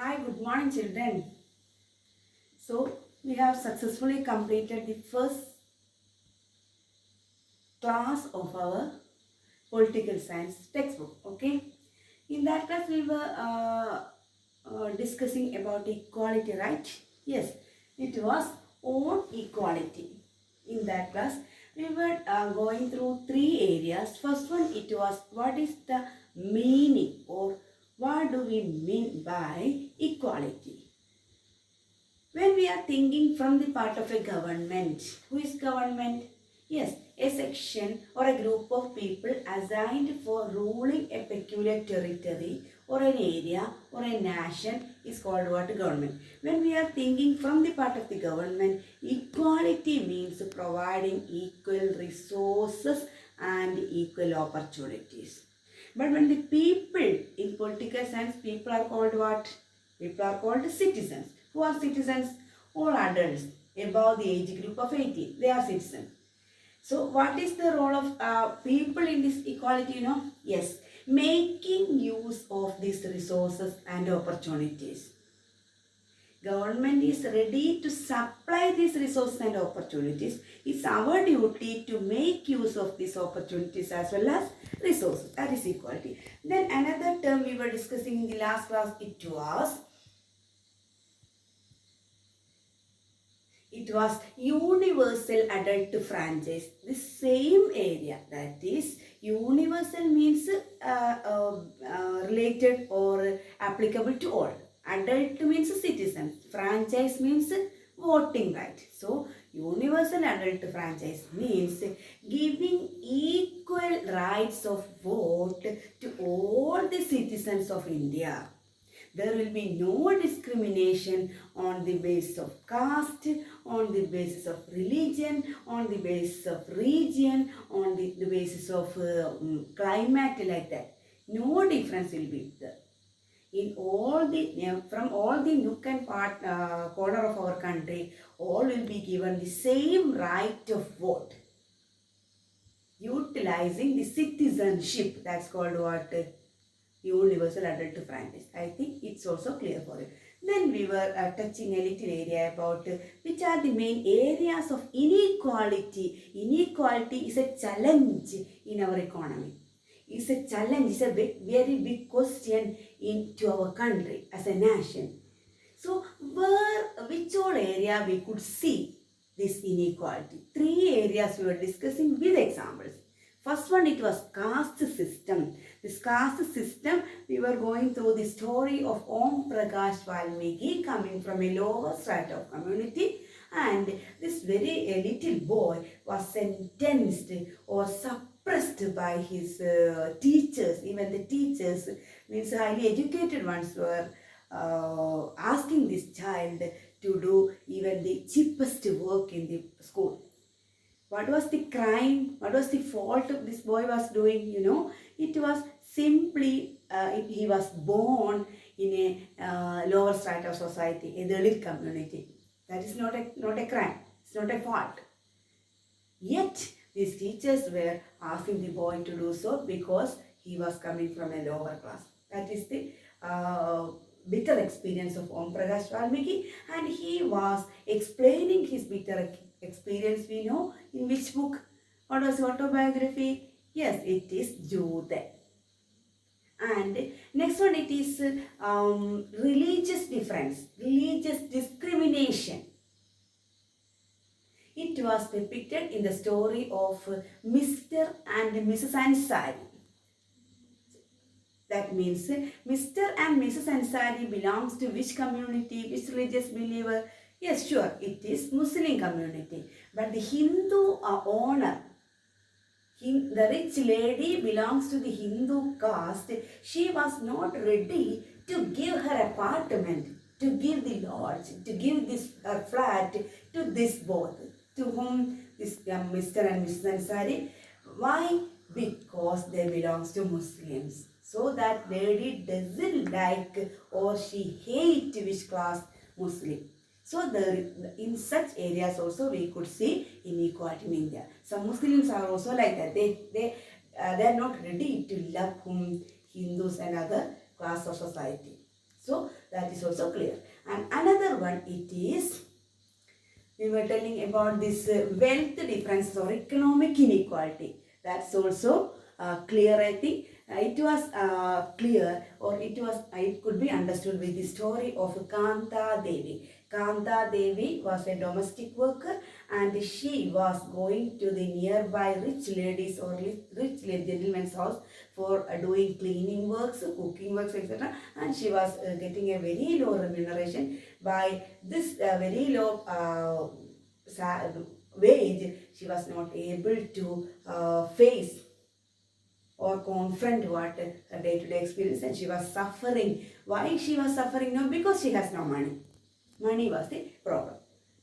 Hi, good morning, children. So, we have successfully completed the first class of our political science textbook. Okay, in that class, we were discussing about equality, right? Yes, it was on equality. In that class, we were going through three areas. First one, it was what is the meaning or what do we mean by equality? When we are thinking from the part of a government, who is government? Yes, a section or a group of people assigned for ruling a peculiar territory or an area or a nation is called what government. When we are thinking from the part of the government, equality means providing equal resources and equal opportunities. But when the people, in political science, people are called what? People are called citizens. Who are citizens? All adults above the age group of 18. They are citizens. So what is the role of people in this equality? Yes, making use of these resources and opportunities. Government is ready to supply these resources and opportunities. It's our duty to make use of these opportunities as well as resources. That is equality. Then another term we were discussing in the last class, it was universal adult franchise. The same area, that is universal means related or applicable to all. Adult means citizen. Franchise means voting right. So universal adult franchise means giving equal rights of vote to all the citizens of India. There will be no discrimination on the basis of caste, on the basis of religion, on the basis of region, on the basis of climate, like that. No difference will be there. In all the from all the nook and corner of our country, all will be given the same right of vote, utilizing the citizenship. That's called what? Universal adult franchise. I think it's also clear for you. Then we were touching a little area about which are the main areas of inequality. Inequality is a challenge in our economy. It's a challenge, it's a very big question into our country as a nation. So which all area we could see this inequality? Three areas we were discussing with examples. First one, it was caste system. This caste system, we were going through the story of Om Prakash Valmiki coming from a lower strata of community, and this very little boy was sentenced or suppressed by his teachers. Even the teachers, means highly educated ones, were asking this child to do even the cheapest work in the school. What was the crime? What was the fault this boy was doing? It was simply he was born in a lower strata of society, a Dalit community. That is not a crime. It's not a fault. Yet these teachers were asking the boy to do so because he was coming from a lower class. That is the bitter experience of Om Prakash Valmiki, and he was explaining his bitter experience, we know, in which book? What was autobiography? Yes, it is Jude. And next one, it is religious difference, religious discrimination. It was depicted in the story of Mr. and Mrs. Ansari. That means Mr. and Mrs. Ansari belongs to which community, which religious believer? Yes, sure, it is Muslim community. But the Hindu owner, the rich lady belongs to the Hindu caste. She was not ready to give her apartment, to give the lodge, to give this flat to this both. To whom this Mr. and Mrs. Ansari. Why? Because they belongs to Muslims. So that lady doesn't like or she hate which class? Muslim. So in such areas also we could see inequality in India. Some Muslims are also like that. They are not ready to love Hindus and other class of society. So that is also clear. And another one, it is, we were telling about this wealth differences or economic inequality. That's also clear, I think. It was clear, or it could be understood with the story of Kanta Devi. Kanta Devi was a domestic worker, and she was going to the nearby rich ladies or rich gentleman's house for doing cleaning works, cooking works, etc. And she was getting a very low remuneration. By this very low wage, she was not able to face or confront what her day-to-day experience, and she was suffering. Why she was suffering? No, because she has no money. Money was the problem.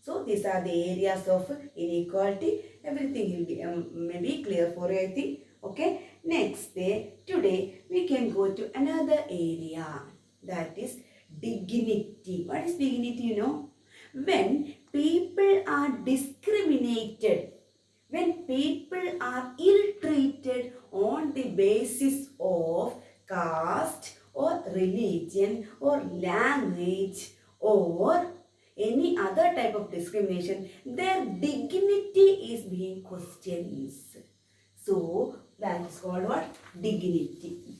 So these are the areas of inequality. Everything will be maybe clear for you, I think. Okay. Next day, today we can go to another area, that is dignity. What is dignity? You know, when people are discriminated, when people are ill-treated on the basis of caste or religion or language or any other type of discrimination, their dignity is being questioned. So that is called what? Dignity.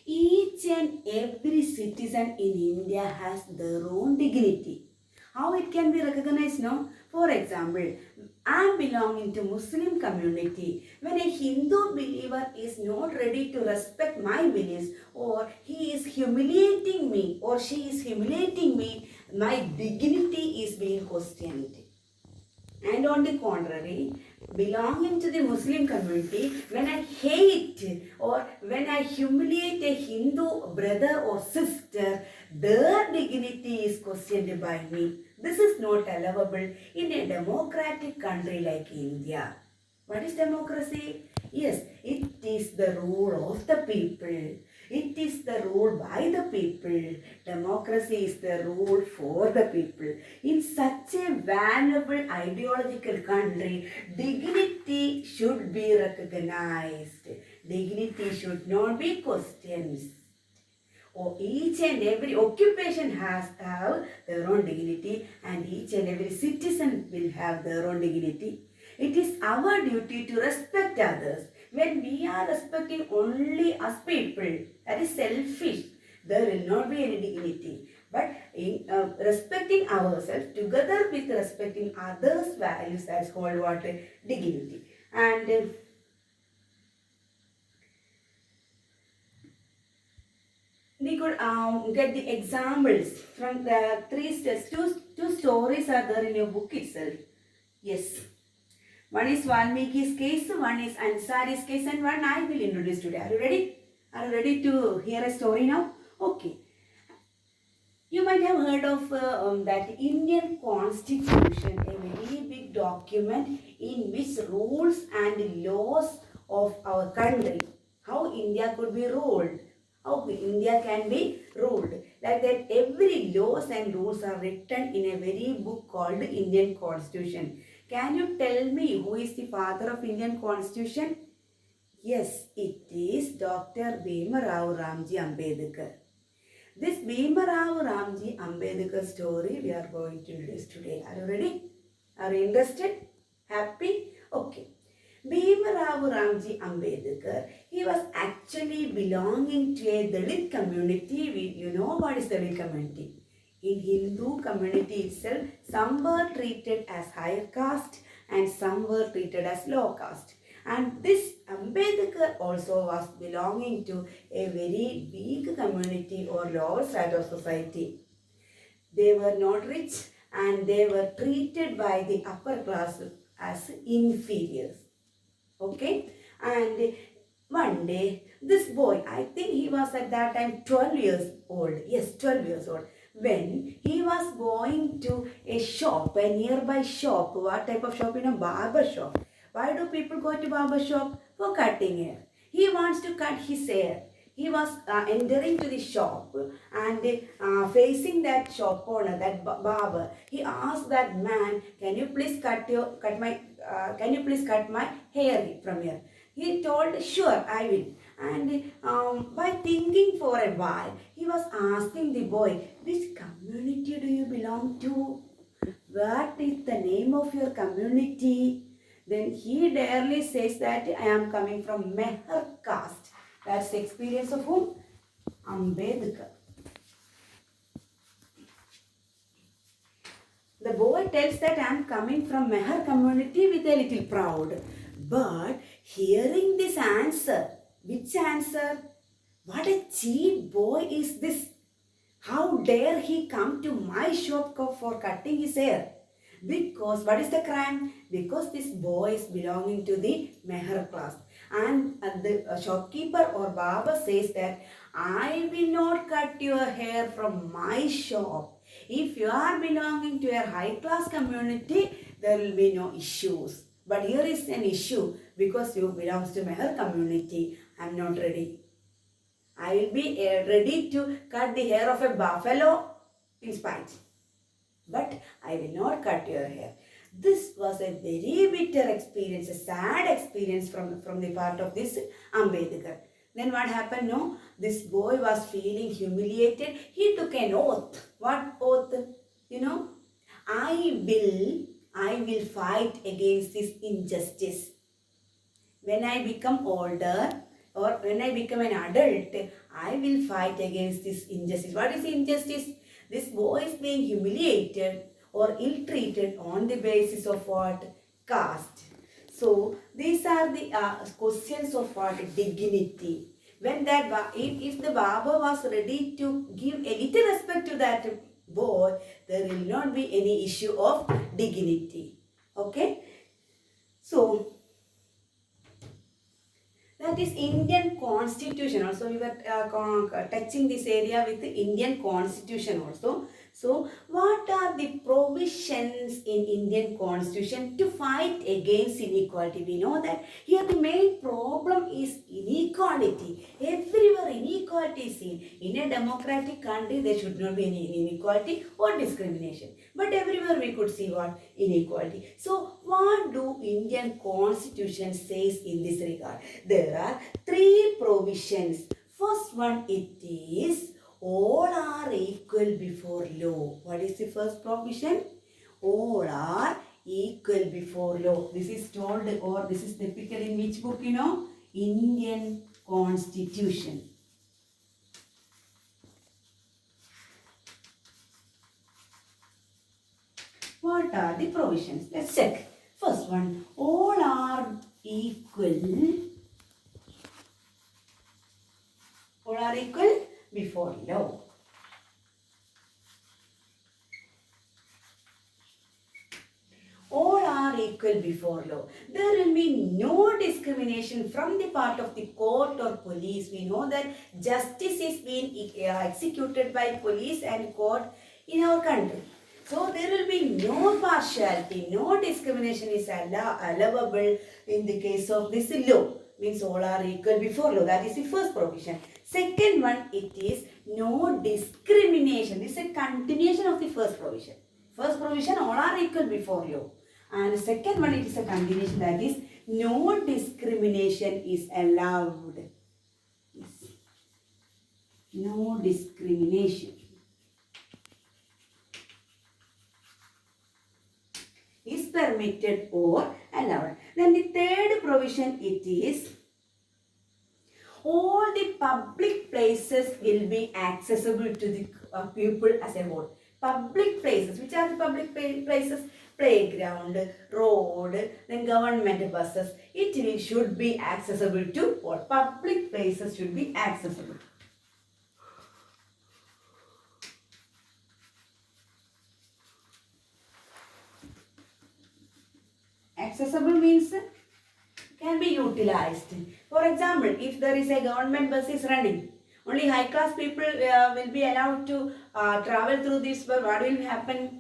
Each and every citizen in India has their own dignity. How it can be recognized now? For example, I am belonging to Muslim community. When a Hindu believer is not ready to respect my beliefs, or he is humiliating me, or she is humiliating me, my dignity is being questioned. And on the contrary, belonging to the Muslim community, when I hate or when I humiliate a Hindu brother or sister, their dignity is questioned by me. This is not allowable in a democratic country like India. What is democracy? Yes, it is the rule of the people. It is the rule by the people. Democracy is the rule for the people. In such a valuable ideological country, dignity should be recognized. Dignity should not be questioned. Or each and every occupation has to have their own dignity, and each and every citizen will have their own dignity. It is our duty to respect others. When we are respecting only us people, that is selfish. There will not be any dignity. But in respecting ourselves together with respecting others' values, that's called what? Dignity. And we could get the examples from the two stories are there in your book itself. Yes. One is Valmiki's case, one is Ansari's case, and one I will introduce today. Are you ready? Are you ready to hear a story now? Okay. You might have heard of that Indian Constitution, a very big document in which rules and laws of our country, how India could be ruled, how India can be ruled. Like that, every laws and rules are written in a very book called Indian Constitution. Can you tell me who is the father of Indian Constitution? Yes, it is Dr. Bhimrao Ramji Ambedkar. This Bhimrao Ramji Ambedkar story we are going to introduce today. Are you ready? Are you interested? Happy? Okay. Bhimrao Ramji Ambedkar, he was actually belonging to a Dalit community. You know what is Dalit community? In Hindu community itself, some were treated as higher caste and some were treated as low caste. And this Ambedkar also was belonging to a very weak community or lower side of society. They were not rich and they were treated by the upper class as inferiors. Okay? And one day, this boy, I think he was at that time 12 years old. Yes, 12 years old. When he was going to a shop, a nearby shop, what type of shop? Barber shop. Why do people go to barber shop? For cutting hair. He wants to cut his hair. He was entering to the shop and facing that shop owner, that barber. He asked that man, "Can you please cut my hair from here?" He told, "Sure, I will." And by thinking for a while, he was asking the boy, which community do you belong to? What is the name of your community? Then he daringly says that I am coming from Meher caste. That's the experience of whom? Ambedkar. The boy tells that I am coming from Meher community with a little proud. But hearing this answer, which answer? What a cheap boy is this? How dare he come to my shop for cutting his hair? Because, what is the crime? Because this boy is belonging to the Meher class. And the shopkeeper or barber says that, I will not cut your hair from my shop. If you are belonging to a high class community, there will be no issues. But here is an issue because you belong to Meher community. I am not ready. I will be ready to cut the hair of a buffalo in spite. But I will not cut your hair. This was a very bitter experience, a sad experience from the part of this Ambedkar. Then what happened? No, this boy was feeling humiliated. He took an oath. What oath? You know, I will fight against this injustice. When I become older or when I become an adult, I will fight against this injustice. What is injustice? This boy is being humiliated or ill-treated on the basis of what? Caste. So these are the questions of what? Dignity. When that, if the barber was ready to give a little respect to that boy, there will not be any issue of dignity. Okay? So that is Indian Constitution. Also, we were touching this area with the Indian Constitution also. So, what are the provisions in Indian Constitution to fight against inequality? We know that here the main problem is inequality. Everywhere inequality is seen. In a democratic country, there should not be any inequality or discrimination. But everywhere we could see what? Inequality. So, what do Indian Constitution says in this regard? There are 3 provisions. First one, it is all are equal before law. What is the first provision? All are equal before law. This is told or this is typical in which book, you know? Indian Constitution. What are the provisions? Let's check. First one, all are equal. All are equal before law. All are equal before law. There will be no discrimination from the part of the court or police. We know that justice is being executed by police and court in our country. So there will be no partiality, no discrimination is allowable in the case of this law. Means all are equal before law. That is the first provision. Second one, it is no discrimination. This is a continuation of the first provision. First provision, all are equal before law. And second one, it is a continuation, that is no discrimination is allowed. Yes. No discrimination is permitted or allowed. Then the third provision, it is all the public places will be accessible to the people as a whole. Public places, which are the public places? Playground, road, then government buses. It should be accessible to all. Public places should be accessible. Accessible means can be utilized. For example, if there is a government bus is running, only high class people will be allowed to travel through this bus. What will happen?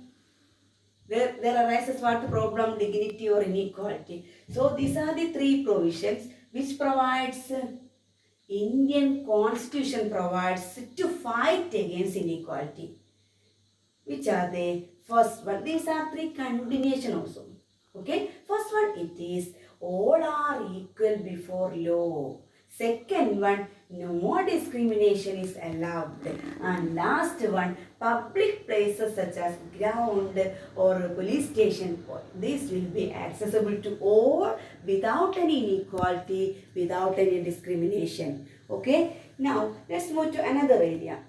There arises what problem? Dignity or inequality. So these are the 3 provisions which provides Indian Constitution provides to fight against inequality. Which are they? First one, these are 3 continuation also. Okay, first one, it is all are equal before law. Second one, no discrimination is allowed. And last one, public places such as ground or police station, this will be accessible to all without any inequality, without any discrimination. Okay, now let's move to another area.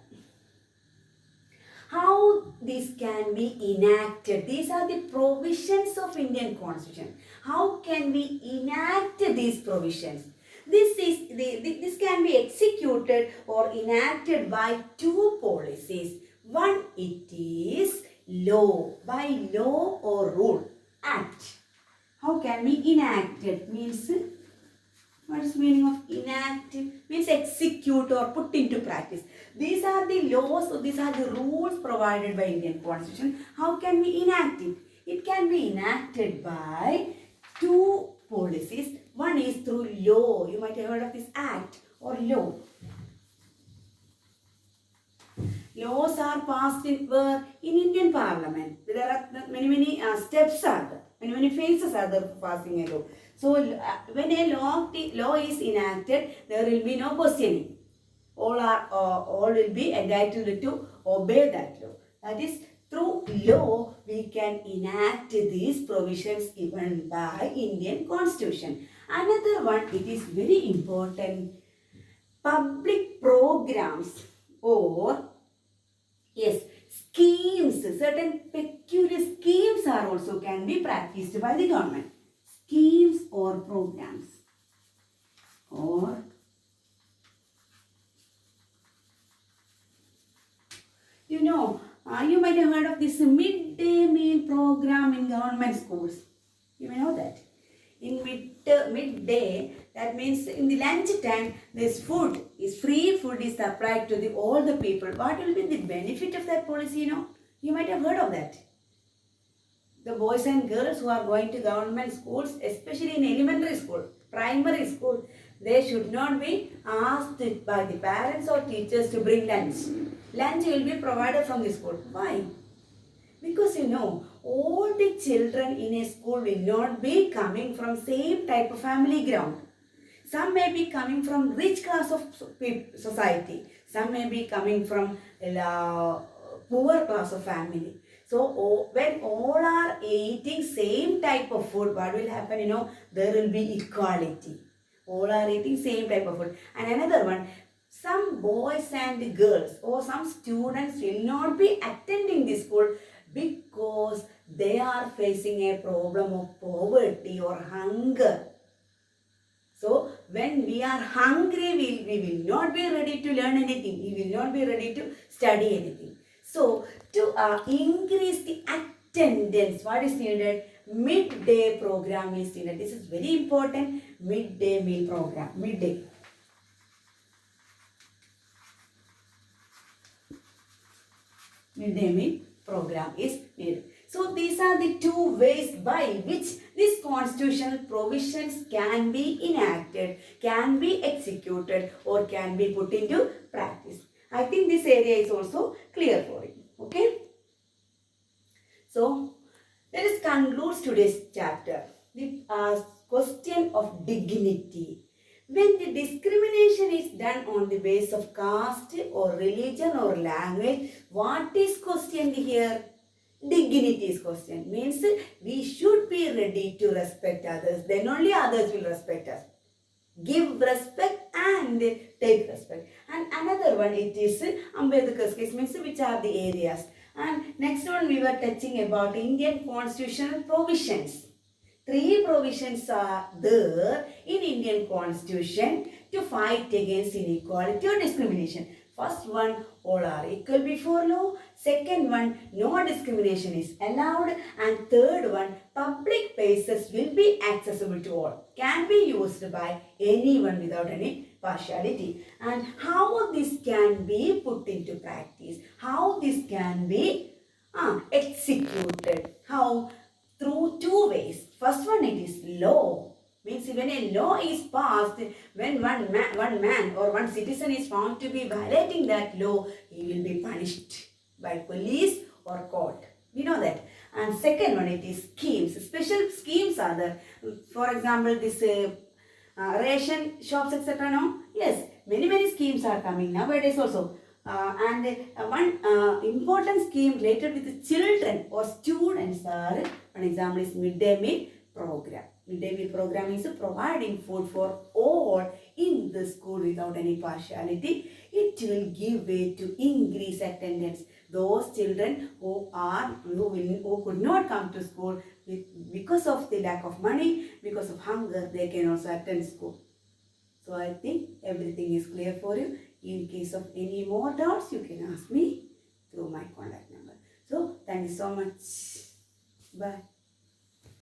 How this can be enacted? These are the provisions of Indian Constitution. How can we enact these provisions? This can be executed or enacted by two policies. One, it is law, by law or rule, act. How can we enact it? Means, what is the meaning of enact? Means execute or put into practice. These are the laws, or these are the rules provided by Indian Constitution. How can we enact it? It can be enacted by two policies. One is through law. You might have heard of this act or law. Laws are passed in Indian Parliament. There are many steps are there. Many phases are there for passing a law. So when a law is enacted, there will be no questioning. All will be entitled to obey that law. That is, through law we can enact these provisions given by Indian Constitution. Another one, it is very important, public programs or schemes. Certain peculiar schemes are also can be practiced by the government. Schemes or programs, or you might have heard of this midday meal program in government schools. You may know that. In midday, that means in the lunch time, this food is free. Food is supplied to all the people. What will be the benefit of that policy? You might have heard of that. The boys and girls who are going to government schools, especially in elementary school, primary school, they should not be asked by the parents or teachers to bring lunch. Lunch will be provided from the school. Why? Because all the children in a school will not be coming from same type of family ground. Some may be coming from rich class of society. Some may be coming from poor class of family. So when all are eating same type of food, what will happen? There will be equality. All are eating same type of food. And another one, some boys and girls or some students will not be attending the school because they are facing a problem of poverty or hunger. So when we are hungry, we will not be ready to learn anything. We will not be ready to study anything. So to increase the attendance, what is needed? Midday program is needed. This is very important. Midday meal program. Midday meal program is needed. So these are the two ways by which these constitutional provisions can be enacted, can be executed, or can be put into practice. I think this area is also clear for you. Okay. So let us conclude today's chapter. The question of dignity. When the discrimination is done on the basis of caste or religion or language, what is questioned here? Dignity is questioned. Means we should be ready to respect others. Then only others will respect us. Give respect and take respect. And another one, it is Ambedkar's case, means which are the areas. And next one, we were touching about Indian constitutional provisions. 3 provisions are there in Indian Constitution to fight against inequality or discrimination. First one, all are equal before law. Second one, no discrimination is allowed. And third one, public places will be accessible to all. Can be used by anyone without any partiality. And how this can be put into practice? How this can be executed? How? Through 2 ways. First one, it is law. Means when a law is passed, when one man or one citizen is found to be violating that law, he will be punished by police or court. We know that. And second one, it is schemes. Special schemes are there. For example, this ration shops, etc. No? Yes, many schemes are coming nowadays also. And one important scheme related with the children or students are, one example is midday meal program. Midday meal program is providing food for all in the school without any partiality. It will give way to increase attendance. Those children who could not come to school because of the lack of money, because of hunger, they can also attend school. So I think everything is clear for you. In case of any more doubts, you can ask me through my contact number. So thank you so much. Bye.